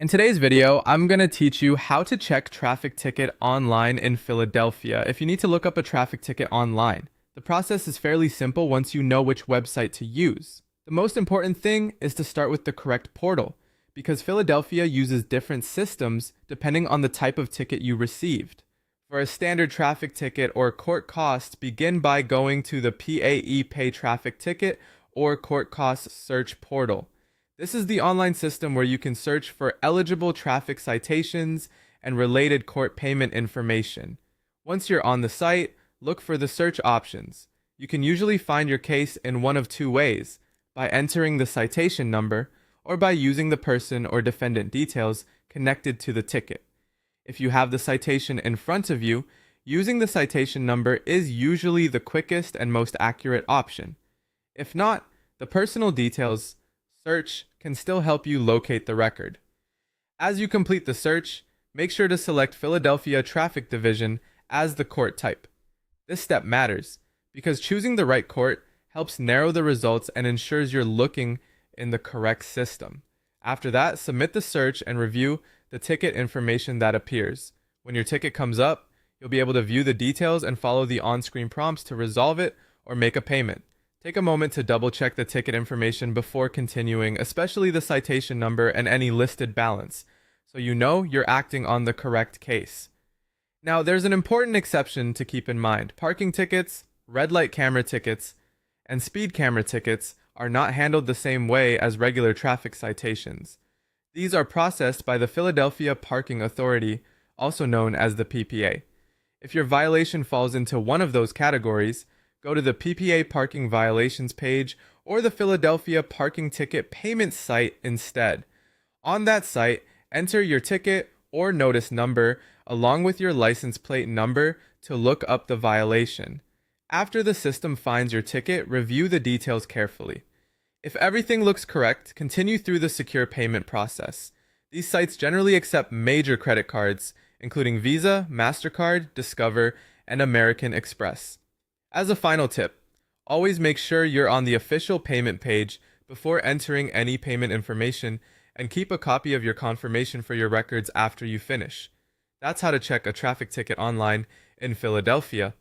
In today's video, I'm going to teach you how to check traffic ticket online in Philadelphia if you need to look up a traffic ticket online. The process is fairly simple once you know which website to use. The most important thing is to start with the correct portal, because Philadelphia uses different systems depending on the type of ticket you received. For a standard traffic ticket or court costs, begin by going to the PAE Pay Traffic Ticket or Court Costs Search portal. This is the online system where you can search for eligible traffic citations and related court payment information. Once you're on the site, look for the search options. You can usually find your case in one of two ways: by entering the citation number or by using the person or defendant details connected to the ticket. If you have the citation in front of you, using the citation number is usually the quickest and most accurate option. If not, the personal details search can still help you locate the record. As you complete the search, make sure to select Philadelphia Traffic Division as the court type. This step matters because choosing the right court helps narrow the results and ensures you're looking in the correct system. After that, submit the search and review the ticket information that appears. When your ticket comes up, you'll be able to view the details and follow the on-screen prompts to resolve it or make a payment. Take a moment to double-check the ticket information before continuing, especially the citation number and any listed balance, so you know you're acting on the correct case. Now, there's an important exception to keep in mind. Parking tickets, red light camera tickets, and speed camera tickets are not handled the same way as regular traffic citations. These are processed by the Philadelphia Parking Authority, also known as the PPA. If your violation falls into one of those categories, go to the PPA Parking Violations page or the Philadelphia Parking Ticket Payment site instead. On that site, enter your ticket or notice number along with your license plate number to look up the violation. After the system finds your ticket, review the details carefully. If everything looks correct, continue through the secure payment process. These sites generally accept major credit cards, including Visa, MasterCard, Discover, and American Express. As a final tip, always make sure you're on the official payment page before entering any payment information, and keep a copy of your confirmation for your records after you finish. That's how to check a traffic ticket online in Philadelphia.